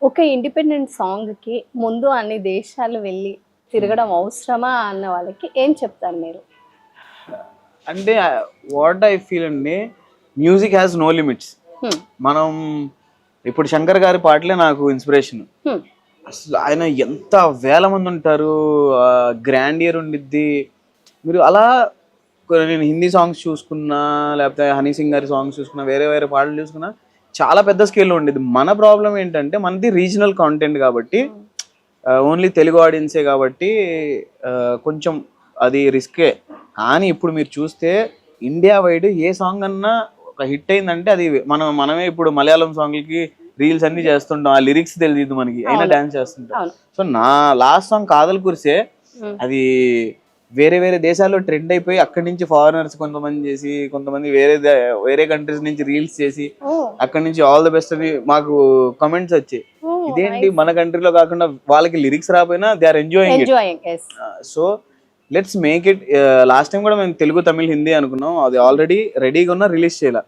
ఒక ఇండిపెండెంట్ సాంగ్‌కి ముందు అన్ని దేశాలు వెళ్ళి తిరగడం అవసరమా అన్న వాళ్ళకి ఏం చెప్తారు మీరు? అంటే వాట్ ఐ ఫీల్ అండి, మ్యూజిక్ హ్యాస్ నో లిమిట్స్. హ్మ్. మనం ఇప్పుడు శంకర్ గారి పాటలే నాకు ఇన్స్పిరేషన్. హ్మ్. అసలు ఆయన ఎంత వేల మంది ఉంటారు, గ్రాండియర్ ఉండిద్ది. మీరు అలా నేను హిందీ సాంగ్స్ చూసుకున్నా, లేకపోతే హనీ సింగ్ గారి సాంగ్స్ చూసుకున్నా, వేరే వేరే పాటలు చూసుకున్నా చాలా పెద్ద స్కేల్లో ఉండేది. మన ప్రాబ్లం ఏంటంటే మనది రీజనల్ కాంటెంట్ కాబట్టి, ఓన్లీ తెలుగు ఆడియన్సే కాబట్టి కొంచెం అది రిస్కే. కానీ ఇప్పుడు మీరు చూస్తే ఇండియా వైడ్ ఏ సాంగ్ అన్నా ఒక హిట్ అయిందంటే అది మనమే ఇప్పుడు మలయాళం సాంగ్లకి రీల్స్ అన్ని చేస్తుంటాం. ఆ లిరిక్స్ తెలియదు మనకి, అయినా డాన్స్ చేస్తుంటాం. అవును. సో నా లాస్ట్ సాంగ్ కాదల్ కురిసే అది వేరే వేరే దేశాల్లో ట్రెండ్ అయిపోయి అక్కడి నుంచి ఫారినర్స్ కొంతమంది చేసి, కొంతమంది వేరే కంట్రీస్ నుంచి రీల్స్ చేసి, ఓహ్! అక్కడి నుంచి ఆల్ ద బెస్ట్ అని మాకు కామెంట్స్ వచ్చాయి. ఓహ్! ఇదేంటి నైస్. మన కంట్రీలో కాకుండా వాళ్ళకి లిరిక్స్ రాపోయినా they are enjoying it. Enjoying. Yes. So let's make it. Last time కూడా మేము తెలుగు, తమిళ్, హిందీ అనుకున్నాం. అది ఆల్రెడీ రెడీగా ఉన్న, రిలీజ్ చేయాల.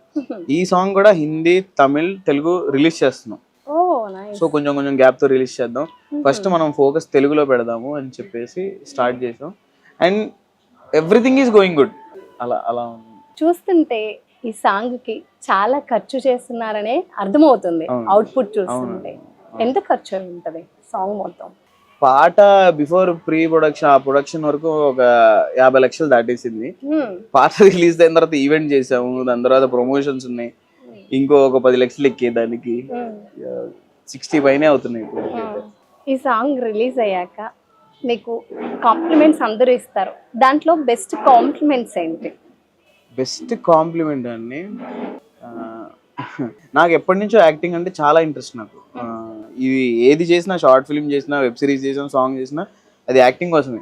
ఈ సాంగ్ కూడా హిందీ, తమిళ్, తెలుగు రిలీజ్ చేస్తున్నాం. ఓహ్! నైస్. సో కొంచెం కొంచెం గ్యాప్ తో రిలీజ్ చేద్దాం. ఫస్ట్ మనం ఫోకస్ తెలుగులో పెడదాము అని చెప్పేసి స్టార్ట్ చేసాం. And everything is going good. అలా అలా ఉంది. చూస్తుంటే ఈ సాంగ్‌కి చాలా ఖర్చు చేస్తున్నారనే అర్థమవుతుంది. అవును. అవుట్‌పుట్ చూస్తుంటే. ఎంత ఖర్చు ఉంటది సాంగ్ మొత్తం? పాట బిఫోర్ ప్రీ ప్రొడక్షన్, ఆ ప్రొడక్షన్ వరకు ఒక 50 లక్షలు దాటేసింది. హ్మ్. పాట రిలీజ్ అయిన తర్వాత ఈవెంట్ చేసాము, దాని తర్వాత ప్రమోషన్స్ ఉన్నాయి, ఇంకో ఒక 10 లక్షలు ఎక్కే దానికి హ్మ్. 60 పైనే అవుతున్నాయి ఇప్పుడు. ఈ సాంగ్ రిలీజ్ అయ్యాక మీకు కాంప్లిమెంట్స్ అందరూ ఇస్తారు. దాంట్లో బెస్ట్ కాంప్లిమెంట్స్ ఏంటి? బెస్ట్ కాంప్లిమెంట్ అండి, ఆ, నాకు ఎప్పటి నుంచో యాక్టింగ్ అంటే చాలా ఇంట్రెస్ట్ నాకు. ఇది ఏది చేసినా, షార్ట్ ఫిల్మ్ చేసినా, వెబ్ సిరీస్ చేసినా, సాంగ్ చేసినా అది యాక్టింగ్ కోసమే.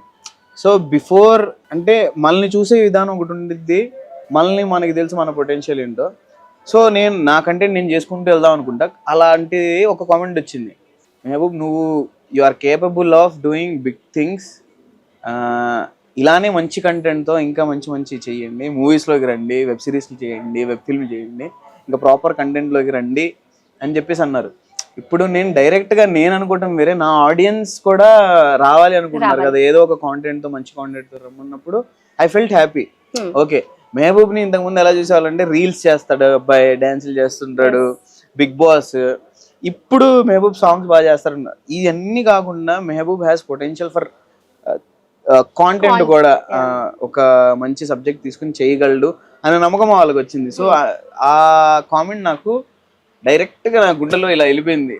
సో బిఫోర్ అంటే మనల్ని చూసే విధానం ఒకటి ఉండిద్ది, మనకి తెలుసు మన పొటెన్షియల్ ఏంటో. సో నేను నా కంటెంట్ నేను చేసుకుంటూ వెళ్దాం అనుకుంటా. అలాంటి ఒక కామెంట్ వచ్చింది, మెహబూబ్ నువ్వు you are capable of doing big things, ఇలానే మంచి కంటెంట్తో ఇంకా మంచి మంచి చేయండి, మూవీస్లోకి రండి, వెబ్ సిరీస్లు చేయండి, వెబ్ ఫిల్మ్ చేయండి, ఇంకా ప్రాపర్ కంటెంట్లోకి రండి అని చెప్పేసి అన్నారు. ఇప్పుడు నేను డైరెక్ట్గా నేను అనుకోవటం వేరే, నా ఆడియన్స్ కూడా రావాలి అనుకుంటున్నారు కదా ఏదో ఒక కాంటెంట్తో, మంచి కాంటెంట్తో రమ్మన్నప్పుడు ఐ ఫెల్ట్ హ్యాపీ. ఓకే, మెహబూబ్ని ఇంతకుముందు ఎలా చూసేవాళ్ళంటే రీల్స్ చేస్తాడు అబ్బాయి, డాన్సులు చేస్తుంటాడు, బిగ్ బాస్. ఇప్పుడు మెహబూబ్ సాంగ్స్ బాగా చేస్తాడు. ఇవన్నీ కాకుండా Mehboob has potential for content కూడా, ఒక మంచి సబ్జెక్ట్ తీసుకుని చేయగలడు అనే నమ్మకం వాళ్ళకి వచ్చింది. సో ఆ కామెంట్ నాకు డైరెక్ట్గా నా గుండెలో ఇలా వెళ్ళిపోయింది.